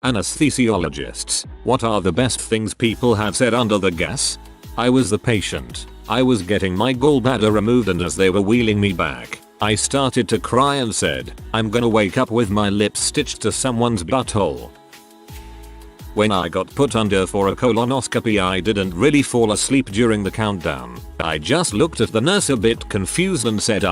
Anesthesiologists, what are the best things people have said under the gas? I was the patient. I was getting my gallbladder removed, and as they were wheeling me back, I started to cry and said, "I'm gonna wake up with my lips stitched to someone's butthole." When I got put under for a colonoscopy, I didn't really fall asleep during the countdown. I just looked at the nurse a bit confused and said,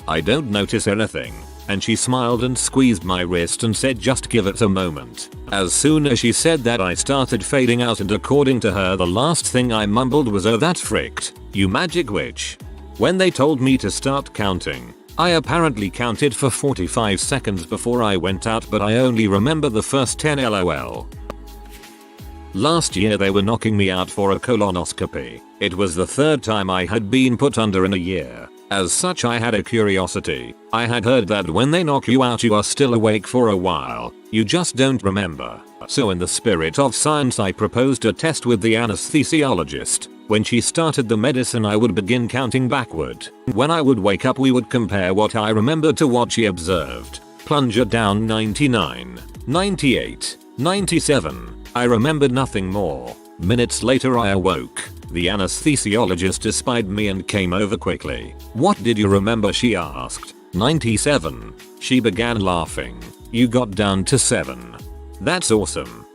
I don't notice anything. And she smiled and squeezed my wrist and said, "Just give it a moment." As soon as she said that, I started fading out, and according to her, the last thing I mumbled was, "Oh, that fricked, you magic witch." When they told me to start counting, I apparently counted for 45 seconds before I went out, but I only remember the first 10 lol. Last year they were knocking me out for a colonoscopy. It was the third time I had been put under in a year. As such, I had a curiosity. I had heard that when they knock you out, you are still awake for a while. You just don't remember. So in the spirit of science, I proposed a test with the anesthesiologist. When she started the medicine, I would begin counting backward. When I would wake up, we would compare what I remembered to what she observed. Plunger down 99, 98, 97. I remembered nothing more. Minutes later I awoke. The anesthesiologist espied me and came over quickly. "What did you remember?" she asked. 97. She began laughing. "You got down to 7. That's awesome."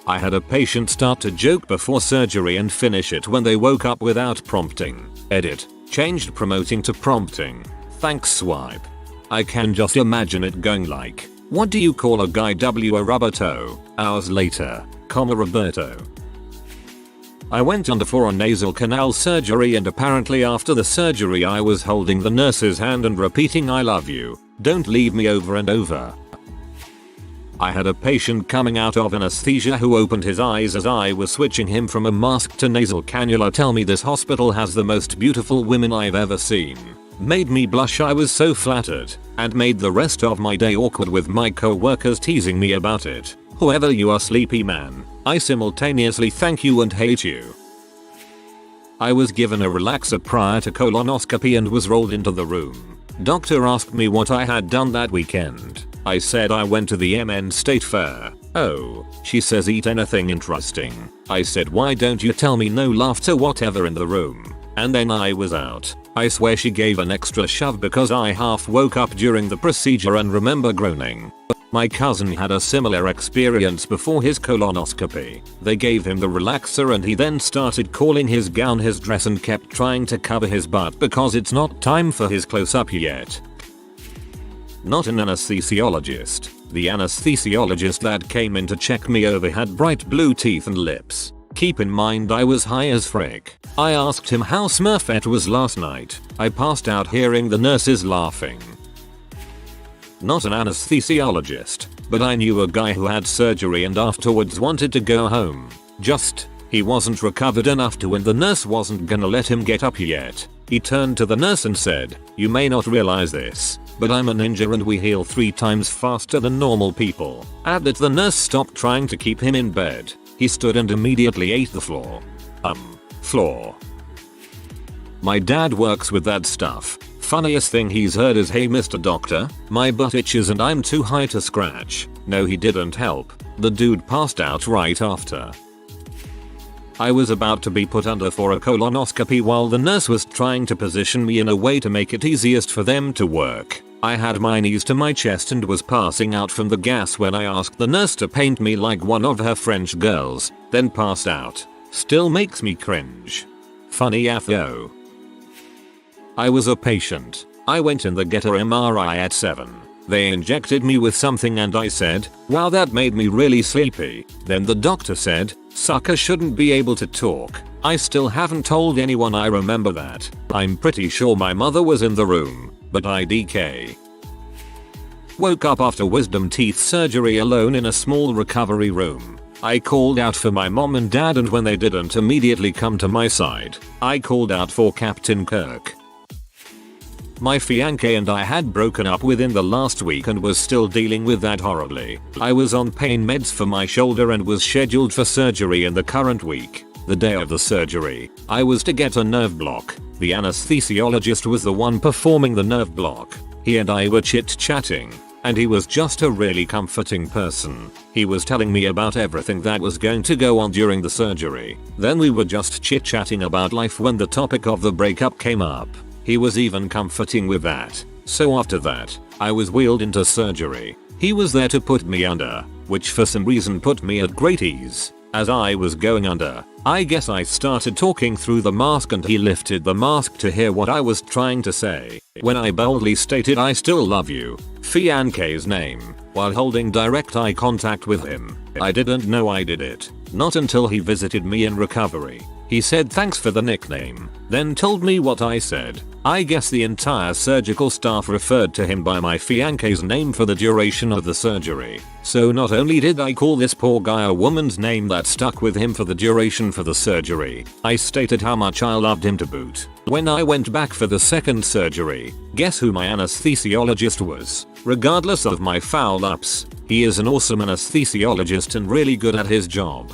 I had a patient start to joke before surgery and finish it when they woke up without prompting. Edit. Changed promoting to prompting. Thanks swipe. I can just imagine it going like, "What do you call a guy W a rubber toe?" Hours later, Roberto. I went under for a nasal canal surgery, and apparently after the surgery I was holding the nurse's hand and repeating, "I love you, don't leave me," over and over. I had a patient coming out of anesthesia who opened his eyes as I was switching him from a mask to nasal cannula. "Tell me, this hospital has the most beautiful women I've ever seen." Made me blush. I was so flattered, and made the rest of my day awkward with my co-workers teasing me about it. "Whoever you are, sleepy man, I simultaneously thank you and hate you." I was given a relaxer prior to colonoscopy and was rolled into the room. Doctor asked me what I had done that weekend. I said I went to the MN State Fair. "Oh," she says, "eat anything interesting?" I said, "Why don't you tell me?" No laughter whatever in the room. And then I was out. I swear she gave an extra shove because I half woke up during the procedure and remember groaning. My cousin had a similar experience before his colonoscopy. They gave him the relaxer and he then started calling his gown his dress and kept trying to cover his butt because it's not time for his close-up yet. Not an anesthesiologist. The anesthesiologist that came in to check me over had bright blue teeth and lips. Keep in mind I was high as frick. I asked him how Smurfette was last night. I passed out hearing the nurses laughing. Not an anesthesiologist, but I knew a guy who had surgery and afterwards wanted to go home. He wasn't recovered enough to, and the nurse wasn't gonna let him get up yet. He turned to the nurse and said, "You may not realize this, but I'm a ninja and we heal 3 times faster than normal people." At that, the nurse stopped trying to keep him in bed. He stood and immediately ate the floor. Floor. My dad works with that stuff. Funniest thing he's heard is, "Hey Mr. Doctor, my butt itches and I'm too high to scratch." No, he didn't help. The dude passed out right after. I was about to be put under for a colonoscopy while the nurse was trying to position me in a way to make it easiest for them to work. I had my knees to my chest and was passing out from the gas when I asked the nurse to paint me like one of her French girls, then passed out. Still makes me cringe. Funny AF though. I was a patient. I went in the get a MRI at 7. They injected me with something and I said, "Wow, that made me really sleepy." Then the doctor said, "Sucker shouldn't be able to talk." I still haven't told anyone I remember that. I'm pretty sure my mother was in the room, but IDK. Woke up after wisdom teeth surgery alone in a small recovery room. I called out for my mom and dad, and when they didn't immediately come to my side, I called out for Captain Kirk. My fiancé and I had broken up within the last week and was still dealing with that horribly. I was on pain meds for my shoulder and was scheduled for surgery in the current week. The day of the surgery, I was to get a nerve block. The anesthesiologist was the one performing the nerve block. He and I were chit-chatting. and he was just a really comforting person. He was telling me about everything that was going to go on during the surgery. Then we were just chit-chatting about life when the topic of the breakup came up. He was even comforting with that. So after that, I was wheeled into surgery. He was there to put me under, which for some reason put me at great ease. As I was going under, I guess I started talking through the mask and he lifted the mask to hear what I was trying to say. When I boldly stated I still love you, Fianke's name, while holding direct eye contact with him, I didn't know I did it. Not until he visited me in recovery. He said thanks for the nickname, then told me what I said. I guess the entire surgical staff referred to him by my fiance's name for the duration of the surgery. So not only did I call this poor guy a woman's name that stuck with him for the duration for the surgery, I stated how much I loved him to boot. When I went back for the second surgery, guess who my anesthesiologist was? Regardless of my foul ups, he is an awesome anesthesiologist and really good at his job.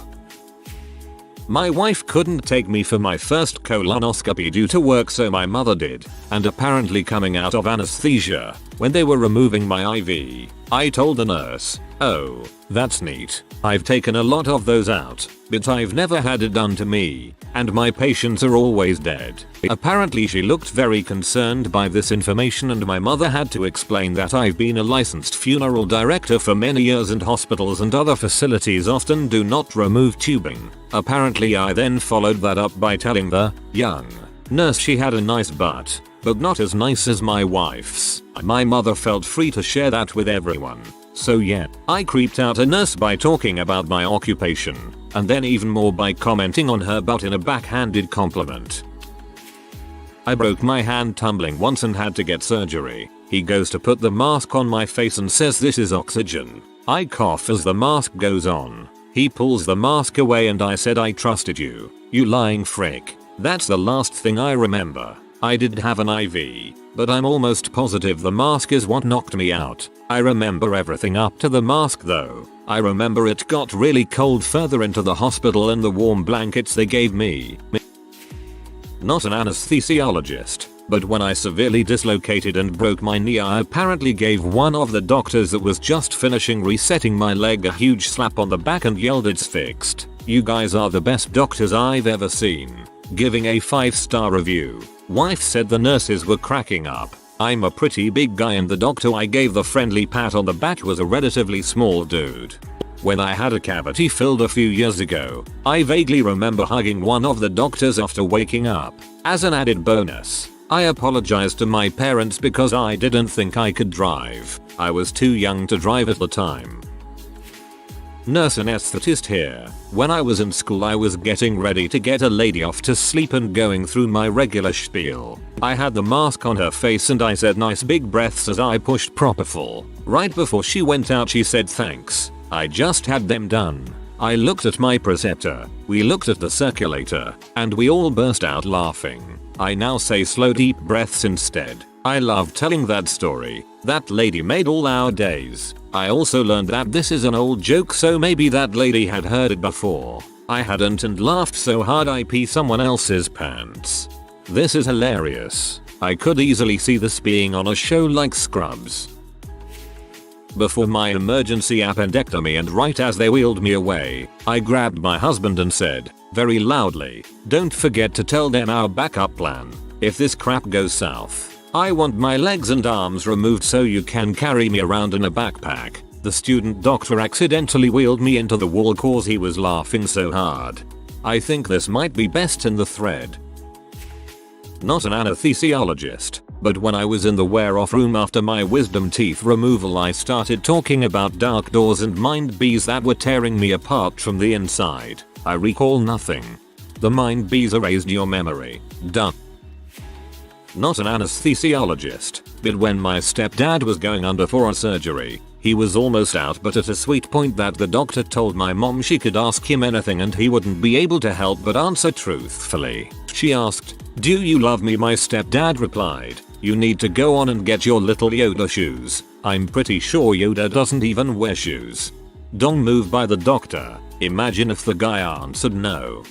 My wife couldn't take me for my first colonoscopy due to work, so my mother did, and apparently coming out of anesthesia, when they were removing my IV, I told the nurse, "Oh, that's neat. I've taken a lot of those out, but I've never had it done to me, and my patients are always dead." Apparently she looked very concerned by this information, and my mother had to explain that I've been a licensed funeral director for many years and hospitals and other facilities often do not remove tubing. Apparently I then followed that up by telling the young nurse she had a nice butt, but not as nice as my wife's. My mother felt free to share that with everyone. So yeah, I creeped out a nurse by talking about my occupation, and then even more by commenting on her butt in a backhanded compliment. I broke my hand tumbling once and had to get surgery. He goes to put the mask on my face and says this is oxygen. I cough as the mask goes on. He pulls the mask away and I said I trusted you, you lying frick. That's the last thing I remember. I did have an IV, but I'm almost positive the mask is what knocked me out. I remember everything up to the mask though. I remember it got really cold further into the hospital and the warm blankets they gave me. Not an anesthesiologist, but when I severely dislocated and broke my knee, I apparently gave one of the doctors that was just finishing resetting my leg a huge slap on the back and yelled it's fixed. You guys are the best doctors I've ever seen. Giving a 5-star review. Wife said the nurses were cracking up. I'm a pretty big guy and the doctor I gave the friendly pat on the back was a relatively small dude. When I had a cavity filled a few years ago, I vaguely remember hugging one of the doctors after waking up. As an added bonus, I apologized to my parents because I didn't think I could drive. I was too young to drive at the time. Nurse anesthetist here. When I was in school I was getting ready to get a lady off to sleep and going through my regular spiel. I had the mask on her face and I said nice big breaths as I pushed propofol. Right before she went out she said thanks. I just had them done. I looked at my preceptor, we looked at the circulator, and we all burst out laughing. I now say slow deep breaths instead. I love telling that story. That lady made all our days. I also learned that this is an old joke, so maybe that lady had heard it before. I hadn't and laughed so hard I pee someone else's pants. This is hilarious. I could easily see this being on a show like Scrubs. Before my emergency appendectomy and right as they wheeled me away, I grabbed my husband and said, very loudly, don't forget to tell them our backup plan. If this crap goes south, I want my legs and arms removed so you can carry me around in a backpack. The student doctor accidentally wheeled me into the wall cause he was laughing so hard. I think this might be best in the thread. Not an anesthesiologist, but when I was in the wear-off room after my wisdom teeth removal I started talking about dark doors and mind bees that were tearing me apart from the inside. I recall nothing. The mind bees erased your memory. Done. Not an anesthesiologist, but when my stepdad was going under for a surgery, he was almost out but at a sweet point that the doctor told my mom she could ask him anything and he wouldn't be able to help but answer truthfully. She asked, "Do you love me?" My stepdad replied, "You need to go on and get your little Yoda shoes." I'm pretty sure Yoda doesn't even wear shoes. Don't move by the doctor. Imagine if the guy answered no.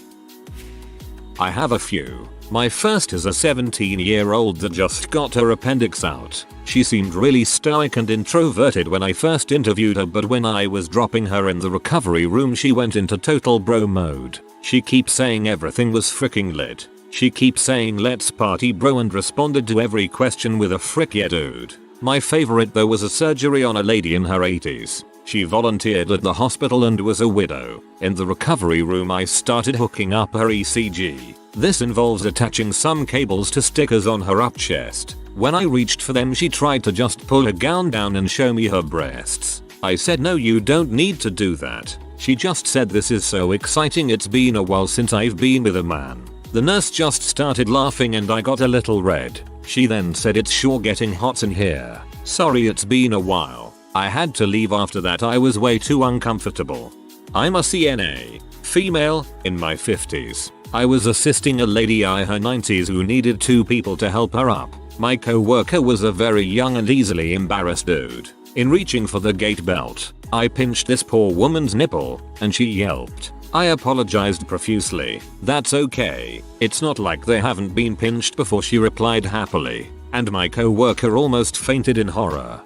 I have a few. My first is a 17-year-old that just got her appendix out. She seemed really stoic and introverted when I first interviewed her, but when I was dropping her in the recovery room she went into total bro mode. She keeps saying everything was freaking lit. She keeps saying let's party bro and responded to every question with a frick yeah dude. My favorite though was a surgery on a lady in her 80s. She volunteered at the hospital and was a widow. In the recovery room I started hooking up her ECG. This involves attaching some cables to stickers on her up chest. When I reached for them she tried to just pull her gown down and show me her breasts. I said no, you don't need to do that. She just said this is so exciting, it's been a while since I've been with a man. The nurse just started laughing and I got a little red. She then said it's sure getting hot in here. Sorry, it's been a while. I had to leave after that, I was way too uncomfortable. I'm a CNA, female, in my 50s. I was assisting a lady in her 90s who needed 2 people to help her up. My co-worker was a very young and easily embarrassed dude. In reaching for the gate belt, I pinched this poor woman's nipple, and she yelped. I apologized profusely. That's okay. It's not like they haven't been pinched before, she replied happily. And my co-worker almost fainted in horror.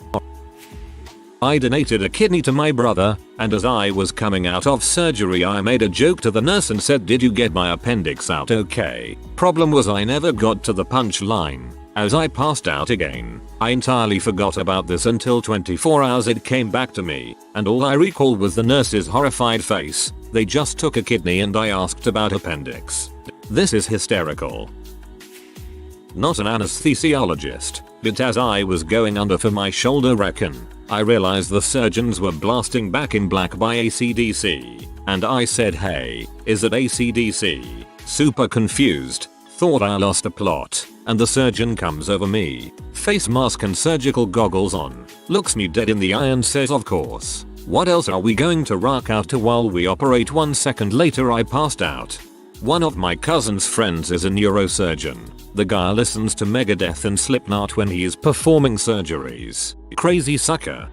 I donated a kidney to my brother, and as I was coming out of surgery I made a joke to the nurse and said, did you get my appendix out okay? Problem was I never got to the punchline. As I passed out again, I entirely forgot about this until 24 hours it came back to me, and all I recall was the nurse's horrified face. They just took a kidney and I asked about appendix. This is hysterical. Not an anesthesiologist, but as I was going under for my shoulder recon, I realized the surgeons were blasting Back in Black by AC/DC, and I said hey, is it AC/DC? Super confused, thought I lost a plot, and the surgeon comes over me, face mask and surgical goggles on, looks me dead in the eye and says of course, what else are we going to rock out to while we operate? 1 second later I passed out. One of my cousin's friends is a neurosurgeon. The guy listens to Megadeth and Slipknot when he is performing surgeries. Crazy sucker.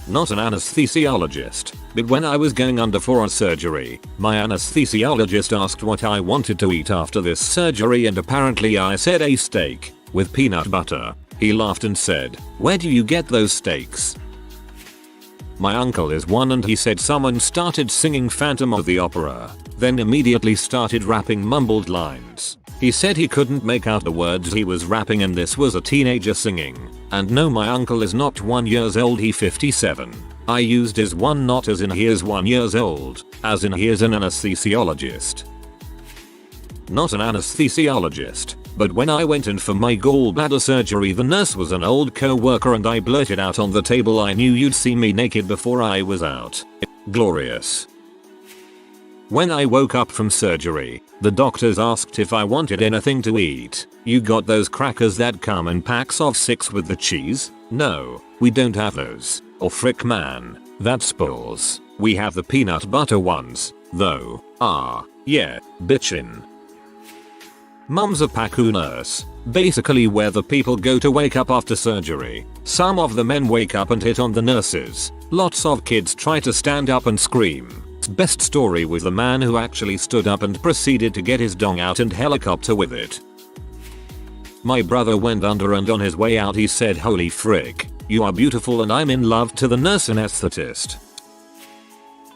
Not an anesthesiologist, but when I was going under for a surgery, my anesthesiologist asked what I wanted to eat after this surgery and apparently I said a steak with peanut butter. He laughed and said, where do you get those steaks? My uncle is one and he said someone started singing Phantom of the Opera, then immediately started rapping mumbled lines. He said he couldn't make out the words he was rapping and this was a teenager singing. And no, my uncle is not 1 year old, he 57. I used is one not as in he is 1 year old, as in he is an anesthesiologist. Not an anesthesiologist, but when I went in for my gallbladder surgery the nurse was an old co-worker and I blurted out on the table, I knew you'd see me naked before I was out. Glorious. When I woke up from surgery, the doctors asked if I wanted anything to eat. You got those crackers that come in packs of 6 with the cheese? No, we don't have those. Or frick man, that's balls. We have the peanut butter ones, though. Ah, yeah, bitchin'. Mum's a PACU nurse, basically where the people go to wake up after surgery. Some of the men wake up and hit on the nurses. Lots of kids try to stand up and scream. Best story was the man who actually stood up and proceeded to get his dong out and helicopter with it. My brother went under and on his way out he said, holy frick, you are beautiful and I'm in love, to the nurse anesthetist.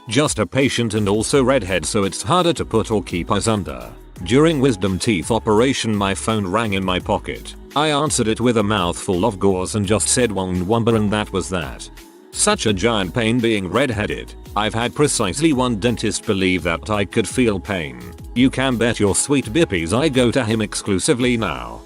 Just a patient and also redhead so it's harder to put or keep us under. During wisdom teeth operation my phone rang in my pocket. I answered it with a mouthful of gauze and just said wumba and that was that. Such a giant pain being redheaded. I've had precisely one dentist believe that I could feel pain. You can bet your sweet bippies I go to him exclusively now.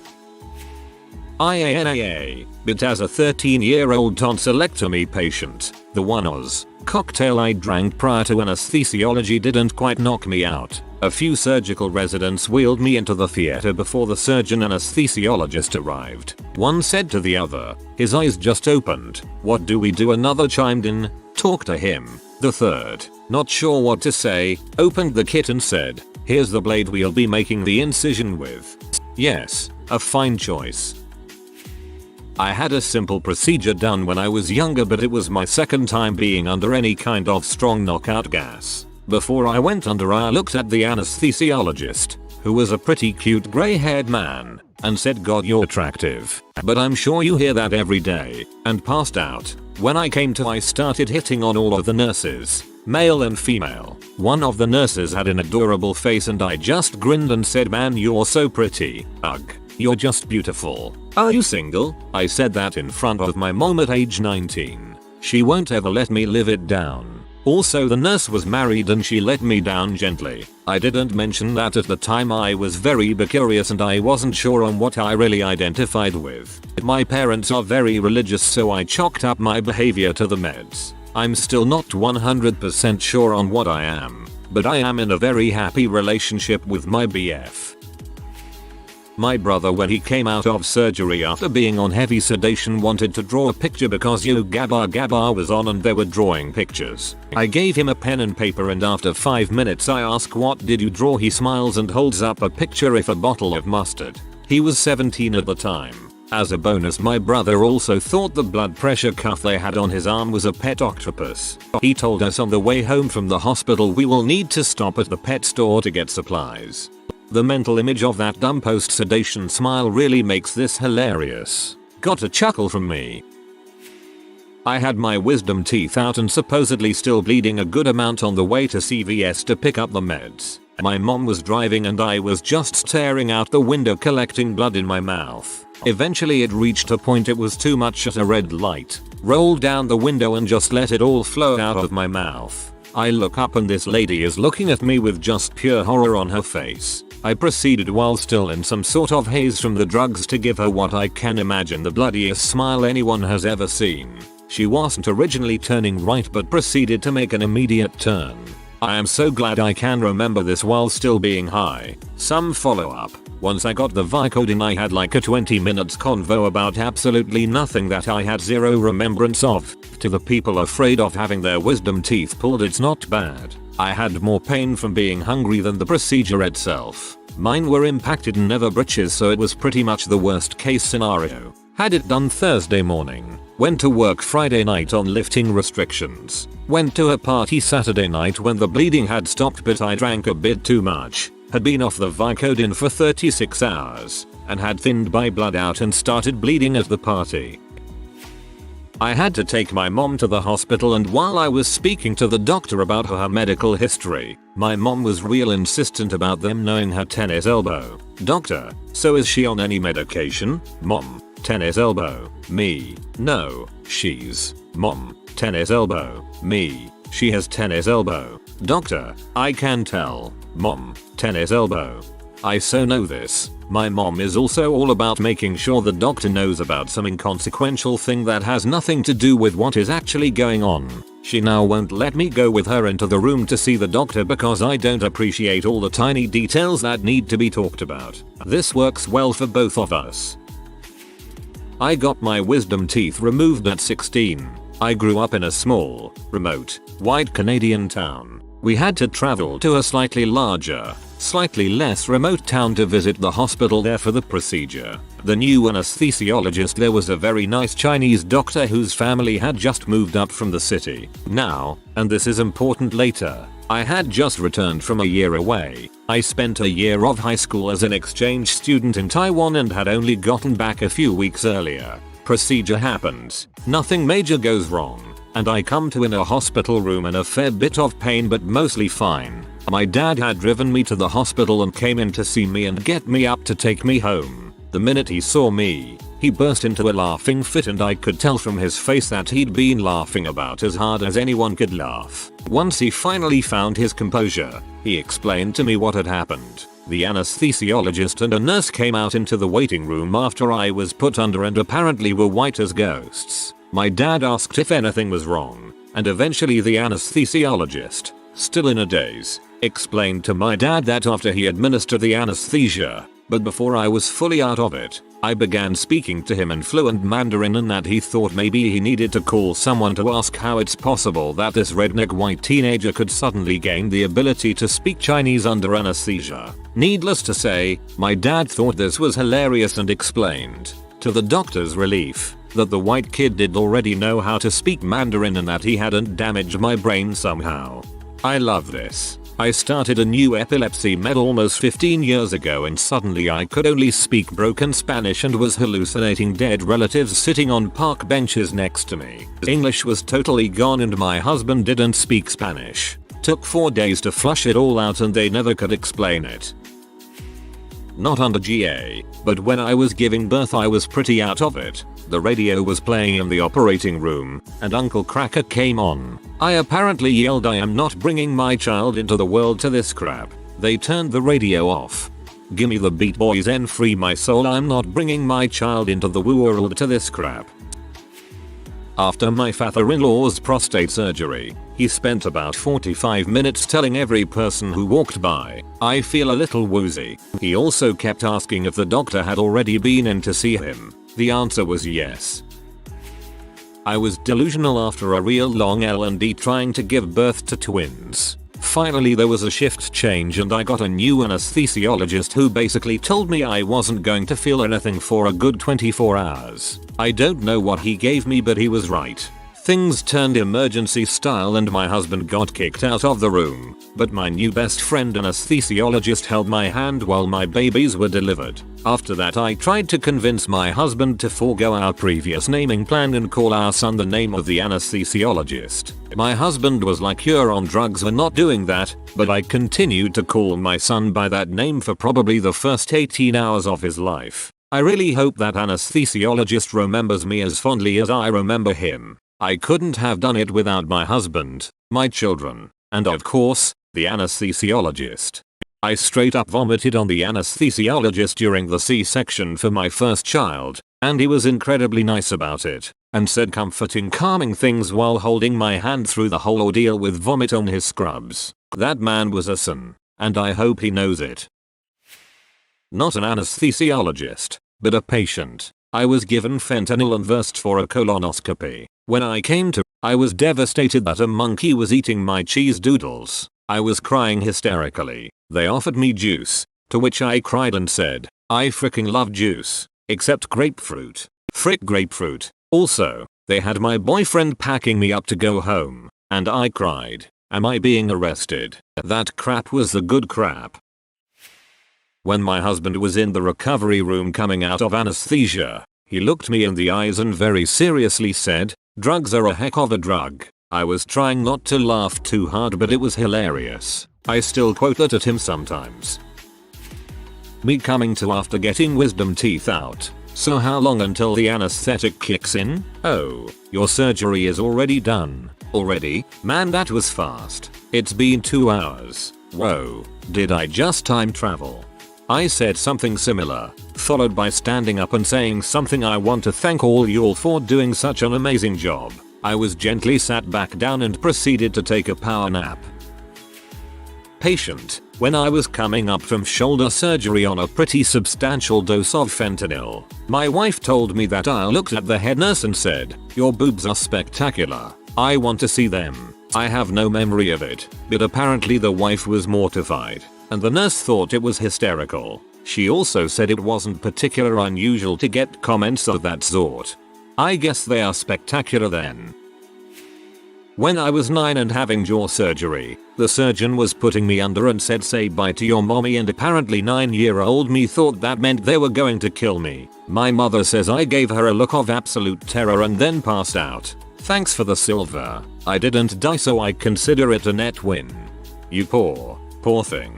IANAA, but as a 13-year-old tonsillectomy patient, the one Oz cocktail I drank prior to anesthesiology didn't quite knock me out. A few surgical residents wheeled me into the theater before the surgeon anesthesiologist arrived. One said to the other, his eyes just opened, what do we do? Another chimed in, talk to him. The third, not sure what to say, opened the kit and said, here's the blade we'll be making the incision with. Yes, a fine choice. I had a simple procedure done when I was younger, but it was my second time being under any kind of strong knockout gas. Before I went under I looked at the anesthesiologist, who was a pretty cute grey-haired man, and said, "God, you're attractive, but I'm sure you hear that every day," and passed out. When I came to, I started hitting on all of the nurses, male and female. One of the nurses had an adorable face and I just grinned and said, "Man, you're so pretty. Ugh, you're just beautiful. Are you single?" I said that in front of my mom at age 19. She won't ever let me live it down. Also, the nurse was married and she let me down gently. I didn't mention that at the time. I was very curious and I wasn't sure on what I really identified with. My parents are very religious, so I chalked up my behavior to the meds. I'm still not 100% sure on what I am, but I am in a very happy relationship with my BF. My brother, when he came out of surgery after being on heavy sedation, wanted to draw a picture because Yo Gabba Gabba was on and they were drawing pictures. I gave him a pen and paper and after 5 minutes I ask, "What did you draw?" He smiles and holds up a picture of a bottle of mustard. He was 17 at the time. As a bonus, my brother also thought the blood pressure cuff they had on his arm was a pet octopus. He told us on the way home from the hospital we will need to stop at the pet store to get supplies. The mental image of that dumb post-sedation smile really makes this hilarious. Got a chuckle from me. I had my wisdom teeth out and supposedly still bleeding a good amount on the way to CVS to pick up the meds. My mom was driving and I was just staring out the window collecting blood in my mouth. Eventually it reached a point it was too much at a red light. Rolled down the window and just let it all flow out of my mouth. I look up and this lady is looking at me with just pure horror on her face. I proceeded, while still in some sort of haze from the drugs, to give her what I can imagine the bloodiest smile anyone has ever seen. She wasn't originally turning right but proceeded to make an immediate turn. I am so glad I can remember this while still being high. Some follow up. Once I got the Vicodin, I had like a 20 minutes convo about absolutely nothing that I had zero remembrance of. To the people afraid of having their wisdom teeth pulled, it's not bad. I had more pain from being hungry than the procedure itself. Mine were impacted and never britches, so it was pretty much the worst case scenario. Had it done Thursday morning. Went to work Friday night on lifting restrictions. Went to a party Saturday night when the bleeding had stopped, but I drank a bit too much. Had been off the Vicodin for 36 hours. And had thinned my blood out and started bleeding at the party. I had to take my mom to the hospital, and while I was speaking to the doctor about her medical history, my mom was real insistent about them knowing her tennis elbow. Doctor, so is she on any medication? Mom, tennis elbow. Me, no, she's. Mom, tennis elbow. Me, she has tennis elbow. Doctor, I can tell. Mom, tennis elbow. I so know this. My mom is also all about making sure the doctor knows about some inconsequential thing that has nothing to do with what is actually going on. She now won't let me go with her into the room to see the doctor because I don't appreciate all the tiny details that need to be talked about. This works well for both of us. I got my wisdom teeth removed at 16. I grew up in a small, remote, white Canadian town. We had to travel to a slightly larger, slightly less remote town to visit the hospital there for the procedure. The new anesthesiologist there was a very nice Chinese doctor whose family had just moved up from the city. Now, and this is important later, I had just returned from a year away. I spent a year of high school as an exchange student in Taiwan and had only gotten back a few weeks earlier. Procedure happens. Nothing major goes wrong. And I come to in a hospital room in a fair bit of pain but mostly fine. My dad had driven me to the hospital and came in to see me and get me up to take me home. The minute he saw me, he burst into a laughing fit, and I could tell from his face that he'd been laughing about as hard as anyone could laugh. Once he finally found his composure, he explained to me what had happened. The anesthesiologist and a nurse came out into the waiting room after I was put under and apparently were white as ghosts. My dad asked if anything was wrong, and eventually the anesthesiologist, still in a daze, explained to my dad that after he administered the anesthesia, but before I was fully out of it, I began speaking to him in fluent Mandarin and that he thought maybe he needed to call someone to ask how it's possible that this redneck white teenager could suddenly gain the ability to speak Chinese under anesthesia. Needless to say, my dad thought this was hilarious and explained, to the doctor's relief, that the white kid did already know how to speak Mandarin and that he hadn't damaged my brain somehow. I love this. I started a new epilepsy med almost 15 years ago and suddenly I could only speak broken Spanish and was hallucinating dead relatives sitting on park benches next to me. English was totally gone and my husband didn't speak Spanish. Took 4 days to flush it all out and they never could explain it. Not under GA, but when I was giving birth I was pretty out of it. The radio was playing in the operating room, and Uncle Cracker came on. I apparently yelled, "I am not bringing my child into the world to this crap." They turned the radio off. Gimme the beat boys and free my soul, I'm not bringing my child into the world to this crap. After my father-in-law's prostate surgery, he spent about 45 minutes telling every person who walked by, "I feel a little woozy." He also kept asking if the doctor had already been in to see him. The answer was yes. I was delusional after a real long L&D trying to give birth to twins. Finally there was a shift change and I got a new anesthesiologist who basically told me I wasn't going to feel anything for a good 24 hours. I don't know what he gave me but he was right. Things turned emergency style and my husband got kicked out of the room, but my new best friend anesthesiologist held my hand while my babies were delivered. After that I tried to convince my husband to forego our previous naming plan and call our son the name of the anesthesiologist. My husband was like, "You're on drugs, we're not doing that," but I continued to call my son by that name for probably the first 18 hours of his life. I really hope that anesthesiologist remembers me as fondly as I remember him. I couldn't have done it without my husband, my children, and of course, the anesthesiologist. I straight up vomited on the anesthesiologist during the C-section for my first child, and he was incredibly nice about it, and said comforting calming things while holding my hand through the whole ordeal with vomit on his scrubs. That man was a son, and I hope he knows it. Not an anesthesiologist, but a patient. I was given fentanyl and versed for a colonoscopy. When I came to, I was devastated that a monkey was eating my cheese doodles. I was crying hysterically. They offered me juice, to which I cried and said, "I freaking love juice, except grapefruit. Frick grapefruit." Also, they had my boyfriend packing me up to go home, and I cried, "Am I being arrested?" That crap was the good crap. When my husband was in the recovery room coming out of anesthesia, he looked me in the eyes and very seriously said, "Drugs are a heck of a drug." I was trying not to laugh too hard but it was hilarious. I still quote that at him sometimes. Me coming to after getting wisdom teeth out. "So how long until the anesthetic kicks in?" "Oh, your surgery is already done." "Already? Man, that was fast. It's been 2 hours. Whoa, did I just time travel?" I said something similar, followed by standing up and saying something, "I want to thank all y'all for doing such an amazing job." I was gently sat back down and proceeded to take a power nap. Patient: when I was coming up from shoulder surgery on a pretty substantial dose of fentanyl, my wife told me that. I looked at the head nurse and said, "Your boobs are spectacular. I want to see them." I have no memory of it, but apparently the wife was mortified, and the nurse thought it was hysterical. She also said it wasn't particularly unusual to get comments of that sort. I guess they are spectacular then. When I was 9 and having jaw surgery, the surgeon was putting me under and said, "Say bye to your mommy," and apparently 9-year-old me thought that meant they were going to kill me. My mother says I gave her a look of absolute terror and then passed out. Thanks for the silver. I didn't die, so I consider it a net win. You poor thing.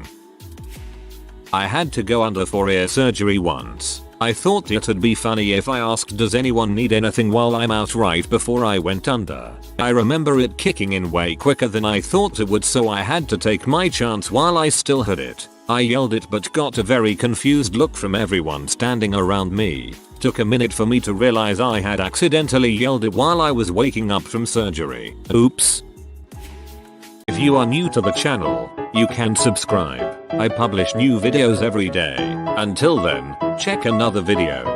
I had to go under for ear surgery once. I thought it'd be funny if I asked, "Does anyone need anything?" while I'm out right before I went under. I remember it kicking in way quicker than I thought it would, so I had to take my chance while I still had it. I yelled it but got a very confused look from everyone standing around me. Took a minute for me to realize I had accidentally yelled it while I was waking up from surgery. Oops. If you are new to the channel, you can subscribe. I publish new videos every day. Until then, check another video.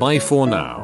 Bye for now.